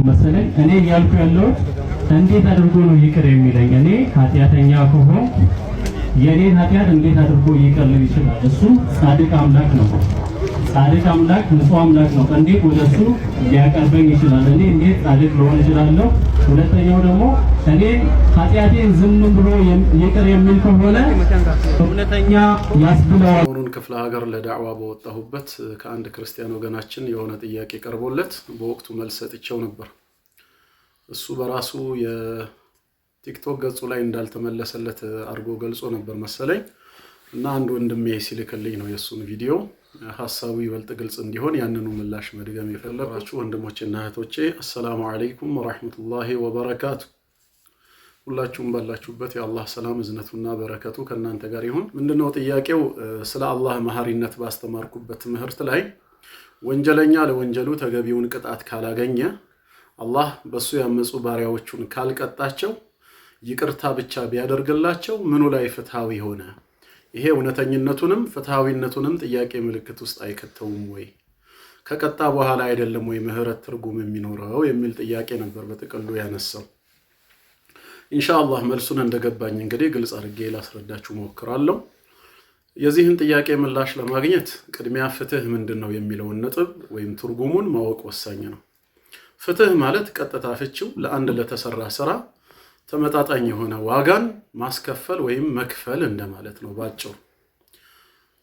መሰለኝ እኔ ያልኩ ያለው እንዴት አድርጎ ነው ይቅር የሚለኝ? እኔ ኃጢአተኛ ከሆነ የኔን ኃጢአት እንዴት አድርጎ ይቅር ሊል ይችላል? እሱ ጻድቅ አምላክ ነው። ጻድቅ አምላክ ንጹህ አምላክ ነው። እንዴት ወደሱ ሊያቀርበኝ ይችላል? እኔ እንዴት ጻድቅ ልሆን እችላለሁ? ሁለተኛው ደግሞ እኔ ኃጢአቴን ዝም ብሎ ይቅር የሚል ከሆነ እውነተኛ ያስብለዋል። አሁን ክፍለ ሀገር ለዳዕዋ በወጣሁበት ከአንድ ክርስቲያን ወገናችን የሆነ ጥያቄ ቀርቦለት በወቅቱ መልስ ሰጥቼው ነበር። እሱ በራሱ የቲክቶክ ገጹ ላይ እንዳልተመለሰለት አድርጎ ገልጾ ነበር መሰለኝ እና አንድ ወንድሜ ሲልክልኝ ነው የሱን ቪዲዮ ሐሳቡ ይበልጥ ግልጽ እንዲሆን ያንኑ ምላሽ መድገም የፈለጋችሁ ወንድሞቼና እህቶቼ አሰላሙ አለይኩም ወራህመቱላሂ ወበረካቱ። ሁላችሁም ባላችሁበት የአላህ ሰላም እዝነቱና በረከቱ ከእናንተ ጋር ይሁን። ምንድነው ጥያቄው? ስለ አላህ መሐሪነት ባስተማርኩበት ትምህርት ላይ ወንጀለኛ ለወንጀሉ ተገቢውን ቅጣት ካላገኘ አላህ በሱ ያመጹ ባሪያዎቹን ካልቀጣቸው ይቅርታ ብቻ ቢያደርግላቸው ምኑ ላይ ፍትሃዊ ሆነ? ይሄ እውነተኝነቱንም ፍትሃዊነቱንም ጥያቄ ምልክት ውስጥ አይከተውም ወይ? ከቀጣ በኋላ አይደለም ወይ ምህረት ትርጉም የሚኖረው የሚል ጥያቄ ነበር በጥቅሉ ያነሳው። ኢንሻአላህ መልሱን እንደገባኝ እንግዲህ ግልጽ አድርጌ ላስረዳችሁ ሞክራለሁ። የዚህን ጥያቄ ምላሽ ለማግኘት ቅድሚያ ፍትህ ምንድነው የሚለውን ነጥብ ወይም ትርጉሙን ማወቅ ወሳኝ ነው። ፍትህ ማለት ቀጥታ ፍቺው ለአንድ ለተሰራ ስራ ተመጣጣኝ የሆነ ዋጋን ማስከፈል ወይም መክፈል እንደማለት ነው ባጭሩ።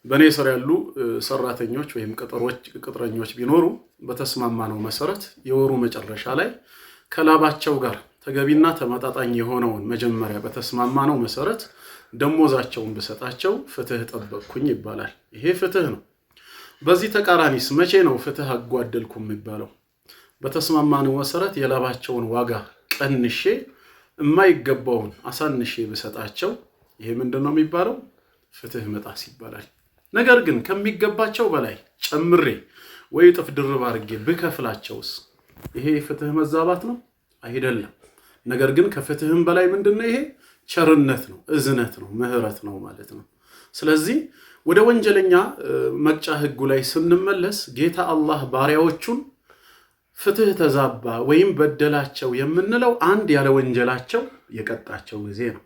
በኔ ስር ያሉ ሰራተኞች ወይም ቅጥረኞች ቢኖሩ በተስማማነው መሰረት የወሩ መጨረሻ ላይ ከላባቸው ጋር ተገቢና ተመጣጣኝ የሆነውን መጀመሪያ በተስማማነው መሰረት ደሞዛቸውን በሰጣቸው ፍትህ ጠበቅኩኝ ይባላል። ይሄ ፍትህ ነው። በዚህ ተቃራኒስ መቼ ነው ፍትህ አጓደልኩ የሚባለው? በተስማማነው መሰረት የላባቸውን ዋጋ ቀንሼ የማይገባውን አሳንሼ በሰጣቸው ይሄ ምንድነው የሚባለው? ፍትህ መጣስ ይባላል። ነገር ግን ከሚገባቸው በላይ ጨምሬ ወይ ጥፍ ድርብ አድርጌ ብከፍላቸውስ ይሄ ፍትህ መዛባት ነው? አይደለም። ነገር ግን ከፍትህም በላይ ምንድነው? ይሄ ቸርነት ነው፣ እዝነት ነው፣ ምህረት ነው ማለት ነው። ስለዚህ ወደ ወንጀለኛ መቅጫ ህጉ ላይ ስንመለስ ጌታ አላህ ባሪያዎቹን ፍትህ ተዛባ ወይም በደላቸው የምንለው አንድ ያለ ወንጀላቸው የቀጣቸው ጊዜ ነው።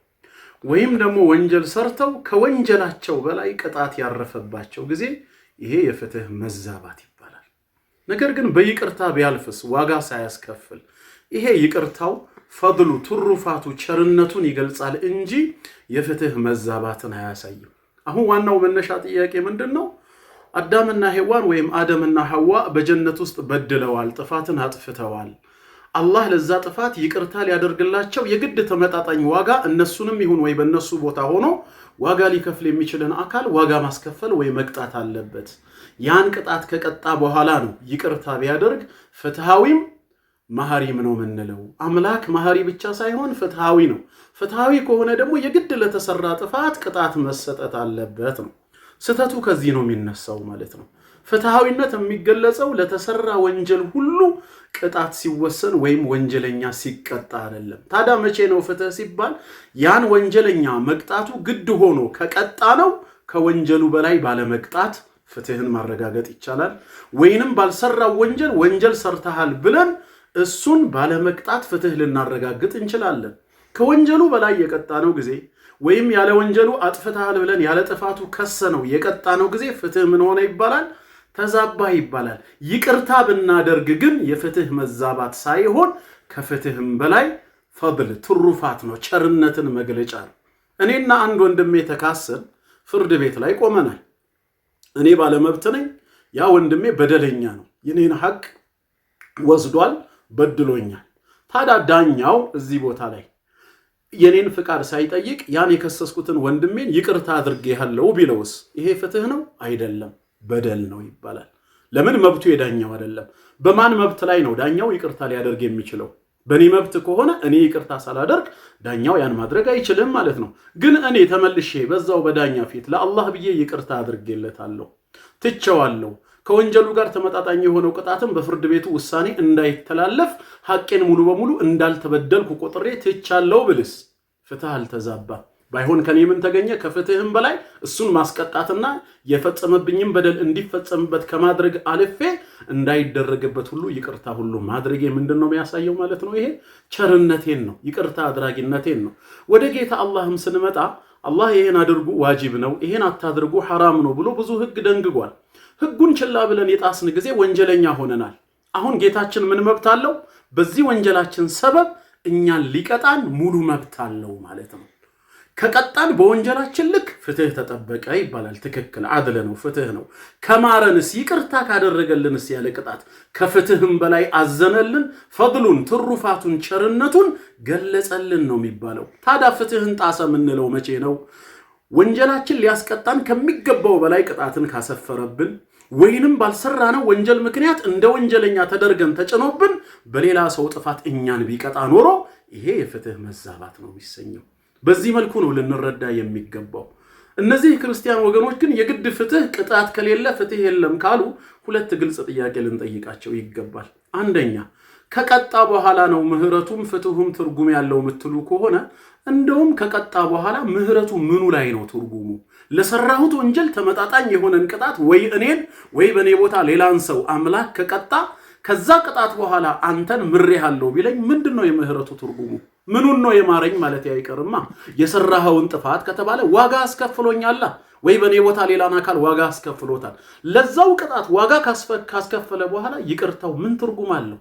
ወይም ደግሞ ወንጀል ሰርተው ከወንጀላቸው በላይ ቅጣት ያረፈባቸው ጊዜ ይሄ የፍትህ መዛባት ይባላል። ነገር ግን በይቅርታ ቢያልፍስ ዋጋ ሳያስከፍል ይሄ ይቅርታው ፈድሉ ትሩፋቱ ቸርነቱን ይገልጻል እንጂ የፍትህ መዛባትን አያሳይም። አሁን ዋናው መነሻ ጥያቄ ምንድነው? አዳምና ሔዋን ወይም አደምና ሐዋ በጀነት ውስጥ በድለዋል፣ ጥፋትን አጥፍተዋል። አላህ ለዛ ጥፋት ይቅርታ ሊያደርግላቸው የግድ ተመጣጣኝ ዋጋ እነሱንም ይሁን ወይ በእነሱ ቦታ ሆኖ ዋጋ ሊከፍል የሚችልን አካል ዋጋ ማስከፈል ወይ መቅጣት አለበት። ያን ቅጣት ከቀጣ በኋላ ነው ይቅርታ ቢያደርግ ፍትሃዊም መሐሪም ነው የምንለው። አምላክ መሐሪ ብቻ ሳይሆን ፍትሃዊ ነው። ፍትሃዊ ከሆነ ደግሞ የግድ ለተሰራ ጥፋት ቅጣት መሰጠት አለበት ነው። ስተቱ ከዚህ ነው የሚነሳው ማለት ነው። ፍትሃዊነት የሚገለጸው ለተሰራ ወንጀል ሁሉ ቅጣት ሲወሰን ወይም ወንጀለኛ ሲቀጣ አይደለም። ታዲያ መቼ ነው ፍትህ ሲባል? ያን ወንጀለኛ መቅጣቱ ግድ ሆኖ ከቀጣ ነው ከወንጀሉ በላይ ባለመቅጣት ፍትህን ማረጋገጥ ይቻላል። ወይንም ባልሰራው ወንጀል ሰርተሃል ብለን እሱን ባለመቅጣት ፍትህ ልናረጋግጥ እንችላለን። ከወንጀሉ በላይ የቀጣነው ጊዜ ወይም ያለ ወንጀሉ አጥፍተሃል ብለን ያለ ጥፋቱ ከሰነው የቀጣነው ጊዜ ፍትህ ምን ሆነ ይባላል? ተዛባ ይባላል። ይቅርታ ብናደርግ ግን የፍትህ መዛባት ሳይሆን ከፍትህም በላይ ፈድል ትሩፋት ነው፣ ቸርነትን መግለጫ ነው። እኔና አንድ ወንድሜ ተካሰን ፍርድ ቤት ላይ ቆመናል። እኔ ባለመብት ነኝ፣ ያ ወንድሜ በደለኛ ነው። የኔን ሐቅ ወስዷል፣ በድሎኛል። ታዲያ ዳኛው እዚህ ቦታ ላይ የኔን ፍቃድ ሳይጠይቅ ያን የከሰስኩትን ወንድሜን ይቅርታ አድርጌሃለሁ ቢለውስ ይሄ ፍትህ ነው? አይደለም፣ በደል ነው ይባላል። ለምን? መብቱ የዳኛው አይደለም። በማን መብት ላይ ነው ዳኛው ይቅርታ ሊያደርግ የሚችለው? በኔ መብት ከሆነ እኔ ይቅርታ ሳላደርግ ዳኛው ያን ማድረግ አይችልም ማለት ነው። ግን እኔ ተመልሼ በዛው በዳኛ ፊት ለአላህ ብዬ ይቅርታ አድርጌለታለሁ፣ ትቸዋለሁ፣ ከወንጀሉ ጋር ተመጣጣኝ የሆነው ቅጣትም በፍርድ ቤቱ ውሳኔ እንዳይተላለፍ ሐቄን ሙሉ በሙሉ እንዳልተበደልኩ ቆጥሬ ትቻለው ብልስ ፍትህ አልተዛባ። ባይሆን ከኔ ምን ተገኘ ከፍትህም በላይ እሱን ማስቀጣትና የፈጸመብኝም በደል እንዲፈጸምበት ከማድረግ አልፌ እንዳይደረግበት ሁሉ ይቅርታ ሁሉ ማድረጌ ምንድነው የሚያሳየው ማለት ነው? ይሄ ቸርነቴን ነው፣ ይቅርታ አድራጊነቴን ነው። ወደ ጌታ አላህም ስንመጣ አላህ ይሄን አድርጉ ዋጅብ ነው፣ ይሄን አታድርጉ ሐራም ነው ብሎ ብዙ ህግ ደንግጓል። ህጉን ችላ ብለን የጣስን ጊዜ ወንጀለኛ ሆነናል። አሁን ጌታችን ምን መብት አለው? በዚህ ወንጀላችን ሰበብ እኛን ሊቀጣን ሙሉ መብት አለው ማለት ነው። ከቀጣን በወንጀላችን ልክ ፍትህ ተጠበቀ ይባላል። ትክክል አድለ ነው፣ ፍትህ ነው። ከማረንስ ይቅርታ ካደረገልንስ ያለ ቅጣት ከፍትህም በላይ አዘነልን፣ ፈድሉን ትሩፋቱን ቸርነቱን ገለጸልን ነው የሚባለው። ታዲያ ፍትህን ጣሰ የምንለው መቼ ነው? ወንጀላችን ሊያስቀጣን ከሚገባው በላይ ቅጣትን ካሰፈረብን ወይንም ባልሰራነው ወንጀል ምክንያት እንደ ወንጀለኛ ተደርገን ተጭኖብን በሌላ ሰው ጥፋት እኛን ቢቀጣ ኖሮ ይሄ የፍትህ መዛባት ነው የሚሰኘው። በዚህ መልኩ ነው ልንረዳ የሚገባው። እነዚህ ክርስቲያን ወገኖች ግን የግድ ፍትህ ቅጣት ከሌለ ፍትህ የለም ካሉ ሁለት ግልጽ ጥያቄ ልንጠይቃቸው ይገባል። አንደኛ ከቀጣ በኋላ ነው ምህረቱም ፍትሁም ትርጉም ያለው የምትሉ ከሆነ እንደውም ከቀጣ በኋላ ምህረቱ ምኑ ላይ ነው ትርጉሙ? ለሰራሁት ወንጀል ተመጣጣኝ የሆነን ቅጣት ወይ እኔን ወይ በኔ ቦታ ሌላን ሰው አምላክ ከቀጣ ከዛ ቅጣት በኋላ አንተን ምሬሃለሁ ቢለኝ ምንድነው የምህረቱ ትርጉሙ? ምኑን ነው የማረኝ ማለት አይቀርማ። የሰራኸውን ጥፋት ከተባለ ዋጋ አስከፍሎኛል፣ ወይ በኔ ቦታ ሌላን አካል ዋጋ አስከፍሎታል። ለዛው ቅጣት ዋጋ ካስከፈለ በኋላ ይቅርታው ምን ትርጉም አለው?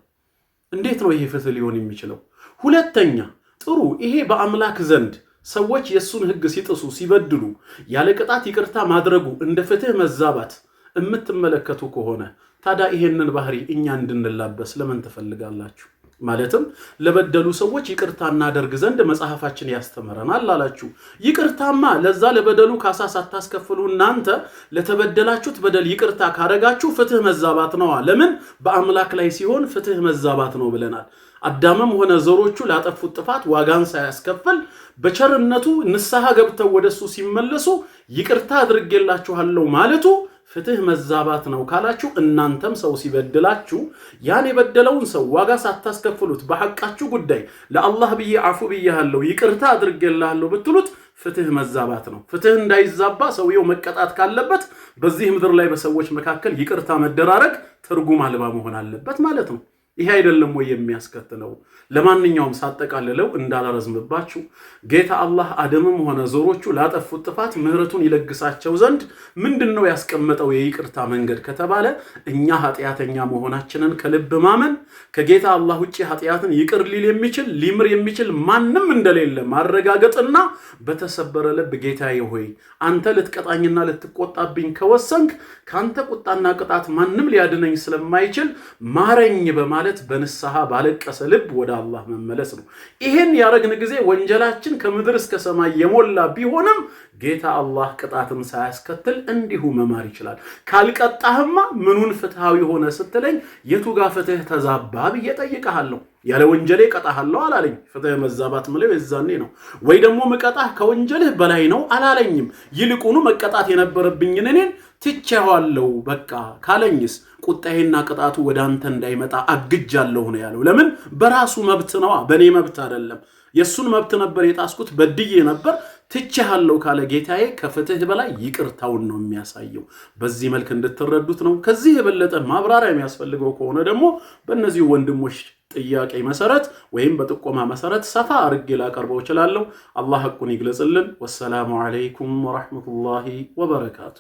እንዴት ነው ይሄ ፍትህ ሊሆን የሚችለው? ሁለተኛ ጥሩ ይሄ በአምላክ ዘንድ ሰዎች የሱን ህግ ሲጥሱ ሲበድሉ ያለ ቅጣት ይቅርታ ማድረጉ እንደ ፍትህ መዛባት የምትመለከቱ ከሆነ ታዲያ ይሄንን ባህሪ እኛ እንድንላበስ ለምን ትፈልጋላችሁ? ማለትም ለበደሉ ሰዎች ይቅርታ እናደርግ ዘንድ መጽሐፋችን ያስተምረናል አላችሁ። ይቅርታማ ለዛ ለበደሉ ካሳ ሳታስከፍሉ እናንተ ለተበደላችሁት በደል ይቅርታ ካረጋችሁ ፍትህ መዛባት ነው። ለምን በአምላክ ላይ ሲሆን ፍትህ መዛባት ነው ብለናል። አዳምም ሆነ ዘሮቹ ላጠፉት ጥፋት ዋጋን ሳያስከፍል በቸርነቱ ንስሐ ገብተው ወደሱ ሲመለሱ ይቅርታ አድርጌላችኋለሁ ማለቱ ፍትህ መዛባት ነው ካላችሁ እናንተም ሰው ሲበድላችሁ ያን የበደለውን ሰው ዋጋ ሳታስከፍሉት በሐቃችሁ ጉዳይ ለአላህ ብዬ አፉ ብያለሁ ይቅርታ አድርጌልሃለሁ ብትሉት ፍትህ መዛባት ነው። ፍትህ እንዳይዛባ ሰውየው መቀጣት ካለበት በዚህ ምድር ላይ በሰዎች መካከል ይቅርታ መደራረግ ትርጉም አልባ መሆን አለበት ማለት ነው። ይሄ አይደለም ወይ የሚያስከትለው? ለማንኛውም ሳጠቃልለው እንዳላረዝምባችሁ ጌታ አላህ አደምም ሆነ ዘሮቹ ላጠፉት ጥፋት ምህረቱን ይለግሳቸው ዘንድ ምንድነው ያስቀመጠው የይቅርታ መንገድ ከተባለ እኛ ኃጢያተኛ መሆናችንን ከልብ ማመን፣ ከጌታ አላህ ውጪ ኃጢያትን ይቅር ሊል የሚችል ሊምር የሚችል ማንም እንደሌለ ማረጋገጥና በተሰበረ ልብ ጌታዬ ሆይ አንተ ልትቀጣኝና ልትቆጣብኝ ከወሰንክ ካንተ ቁጣና ቅጣት ማንም ሊያድነኝ ስለማይችል ማረኝ በማለት በንስሐ ባለቀሰ ልብ ወደ አላህ መመለስ ነው። ይሄን ያረግን ጊዜ ወንጀላችን ከምድር እስከ ሰማይ የሞላ ቢሆንም ጌታ አላህ ቅጣትን ሳያስከትል እንዲሁ መማር ይችላል። ካልቀጣህማ ምኑን ፍትሃዊ ሆነ ስትለኝ የቱ ጋር ፍትህ ተዛባ ብዬ ጠይቀሃለሁ። ያለ ወንጀሌ ቀጣሃለሁ አላለኝ። ፍትህ መዛባት ምለው የዛኔ ነው። ወይ ደግሞ መቀጣህ ከወንጀልህ በላይ ነው አላለኝም። ይልቁኑ መቀጣት የነበረብኝን እኔን ትቼዋለሁ በቃ ካለኝስ ቁጣዬና ቅጣቱ ወደ አንተ እንዳይመጣ አግጃለሁ ነው ያለው። ለምን? በራሱ መብት ነው፣ በኔ መብት አይደለም። የሱን መብት ነበር የጣስኩት፣ በድዬ ነበር። ትቼሃለሁ ካለ ጌታዬ ከፍትህ በላይ ይቅርታውን ነው የሚያሳየው። በዚህ መልክ እንድትረዱት ነው። ከዚህ የበለጠ ማብራሪያ የሚያስፈልገው ከሆነ ደግሞ በእነዚህ ወንድሞች ጥያቄ መሰረት ወይም በጥቆማ መሰረት ሰፋ አድርጌ ላቀርበው እችላለሁ። አላህ ሐቁን ይግለጽልን። ወሰላሙ አለይኩም ወራህመቱላሂ ወበረካቱ።